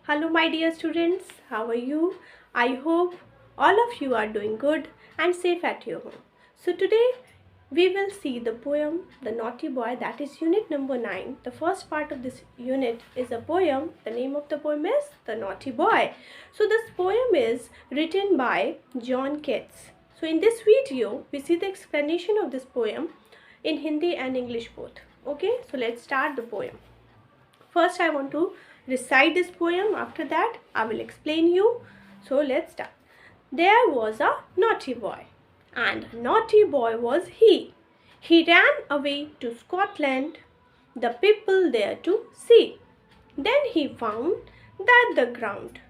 Hello, my dear students. How are you? I hope all of you are doing good and safe at your home. So, today we will see the poem The Naughty Boy, that is unit number 9. The first part of this unit is a poem. The name of the poem is The Naughty Boy. So, this poem is written by John Keats. So, in this video, we see the explanation of this poem in Hindi and English both. Okay, so let's start the poem. First, I want to recite this poem. After that, I will explain you. So, let's start. There was a naughty boy, and naughty boy was he. He ran away to Scotland, the people there to see. Then he found that the ground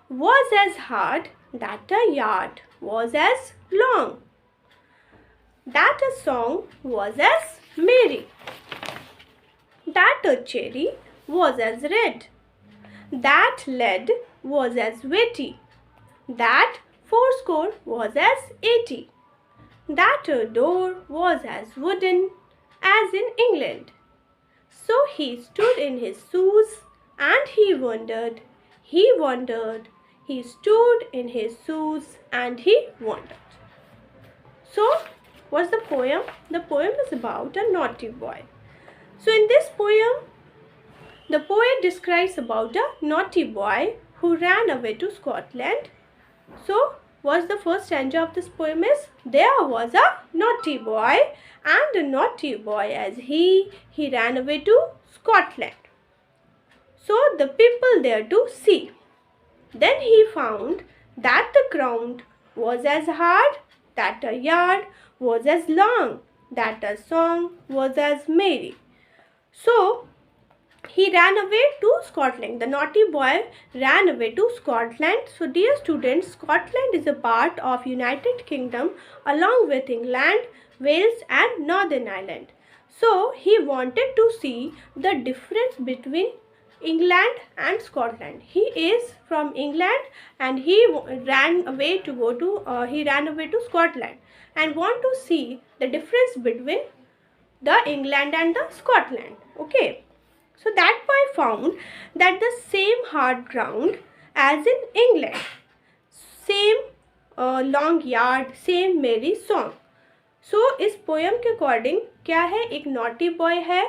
was as hard, that a yard was as long, that a song was as merry, that a cherry was as red, that lead was as witty, that fourscore was as 80, that a door was as wooden as in England. So he stood in his shoes and he wondered, he stood in his shoes and he wondered. So, what's the poem? The poem is about a naughty boy. So, in this poem, the poet describes about a naughty boy who ran away to Scotland. So, what's the first stanza of this poem is? There was a naughty boy, and a naughty boy as he ran away to Scotland. So, the people there to see. Then he found that the ground was as hard, that a yard was as long, that a song was as merry. So, he ran away to Scotland. The naughty boy ran away to Scotland. So, dear students, Scotland is a part of United Kingdom along with England, Wales and Northern Ireland. So, he wanted to see the difference between England and Scotland. He is from England and he ran away to Scotland and want to see the difference between the England and the Scotland. Okay. So that boy found that the same hard ground as in England, same long yard, same merry song. So इस poem के according क्या है, एक naughty boy है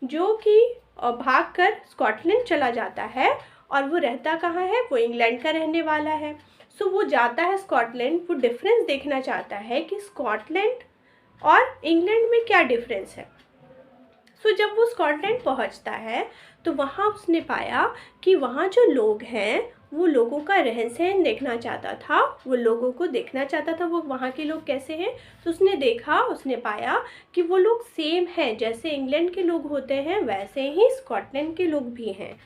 जो कि भागकर Scotland चला जाता है और वो रहता कहाँ है, वो इंग्लैंड का रहने वाला है. सो वो जाता है स्कॉटलैंड, वो डिफरेंस देखना चाहता है कि स्कॉटलैंड और इंग्लैंड में क्या डिफरेंस है. तो जब वो स्कॉटलैंड पहुंचता है तो वहाँ उसने पाया कि वहाँ जो लोग हैं वो लोगों का रहन सहन देखना चाहता था, वो लोगों को देखना चाहता था वो वहाँ के लोग कैसे हैं. तो उसने पाया कि वो लोग सेम हैं, जैसे इंग्लैंड के लोग होते हैं वैसे ही स्कॉटलैंड के लोग भी हैं.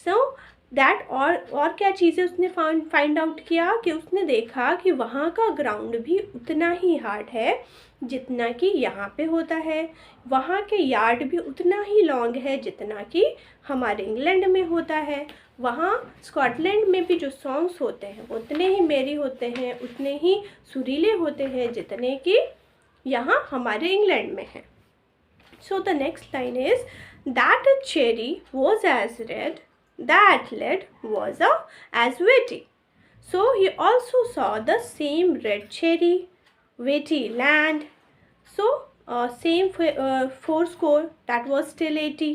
सो दैट और क्या चीज़ें उसने फाइंड आउट किया कि उसने देखा कि वहाँ का ग्राउंड भी उतना ही हार्ड है जितना कि यहाँ पे होता है, वहाँ के यार्ड भी उतना ही लॉन्ग है जितना कि हमारे इंग्लैंड में होता है, वहाँ स्कॉटलैंड में भी जो सॉन्ग्स होते हैं उतने ही मेरी होते हैं, उतने ही सुरीले होते हैं जितने कि यहाँ हमारे इंग्लैंड में हैं. So the next line is that a cherry was as red, that lead was as witty. So he also saw the same red cherry, witty land. So same fourscore, that was still 80,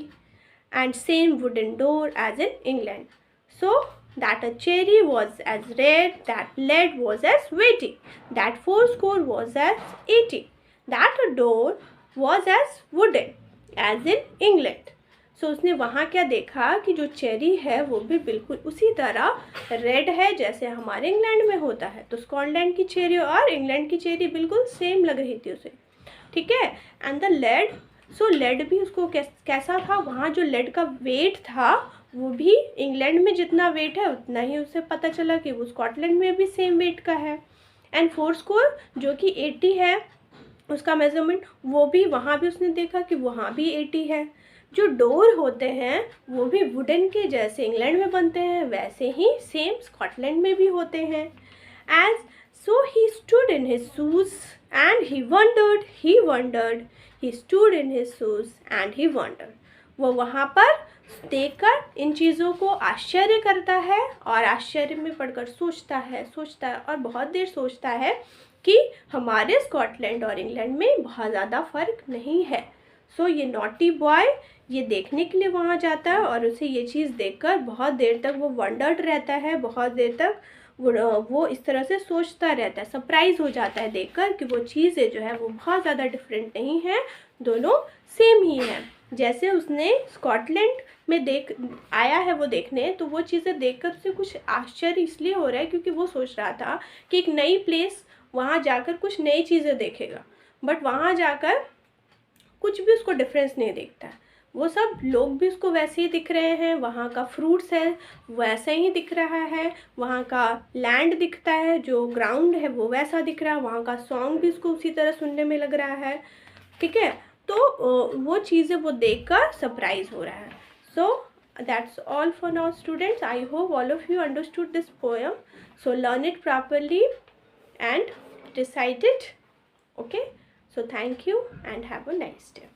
and same wooden door as in England. So that a cherry was as red, that lead was as witty, that fourscore was as 80, that a door was as wooden as in England. सो उसने वहाँ क्या देखा कि जो cherry है वो भी बिल्कुल उसी तरह रेड है जैसे हमारे इंग्लैंड में होता है. तो स्कॉटलैंड की चेरी और इंग्लैंड की चेरी बिल्कुल सेम लग रही थी उसे. ठीक है. And the lead, so lead भी उसको कैसा था, वहाँ जो लेड का वेट था वो भी इंग्लैंड में जितना वेट है उतना ही उसे पता चला कि वो स्कॉटलैंड में भी सेम वेट का है. एंड फोर्स्कोर जो कि 80 है उसका मेजरमेंट, वो भी वहाँ भी उसने देखा कि वहाँ भी 80 है. जो डोर होते हैं वो भी वुडन के जैसे इंग्लैंड में बनते हैं वैसे ही सेम स्कॉटलैंड में भी होते हैं. As so he stood in his shoes and he wondered, he stood in his shoes and he wondered. वो वहाँ पर देखकर इन चीज़ों को आश्चर्य करता है और आश्चर्य में पढ़कर सोचता है और बहुत देर सोचता है कि हमारे स्कॉटलैंड और इंग्लैंड में बहुत ज़्यादा फ़र्क नहीं है। सो ये नॉटी बॉय ये देखने के लिए वहाँ जाता है और उसे ये चीज़ देखकर बहुत देर तक वो वंडर्ड रहता है, बहुत देर तक वो इस तरह से सोचता रहता है, सरप्राइज़ हो जाता है देखकर कि वो चीज़ें जो है वो बहुत ज़्यादा डिफरेंट नहीं हैं, दोनों सेम ही हैं। जैसे उसने स्कॉटलैंड में आया है वो देखने, तो वो चीज़ें देखकर उसे कुछ आश्चर्य इसलिए हो रहा है क्योंकि वो सोच रहा था कि एक नई प्लेस, वहाँ जाकर कुछ नई चीज़ें देखेगा, बट वहाँ जाकर कुछ भी उसको डिफरेंस नहीं दिखता है। वो सब लोग भी उसको वैसे ही दिख रहे हैं, वहाँ का फ्रूट्स है वैसे ही दिख रहा है, वहाँ का लैंड दिखता है, जो ग्राउंड है वो वैसा दिख रहा है, वहाँ का सॉन्ग भी उसको उसी तरह सुनने में लग रहा है। ठीक है, तो वो चीज़ें वो देखकर सरप्राइज हो रहा है। सो that's all for now, students. I hope all of you understood this poem. So learn it properly and recite it. Okay, so thank you and have a nice day.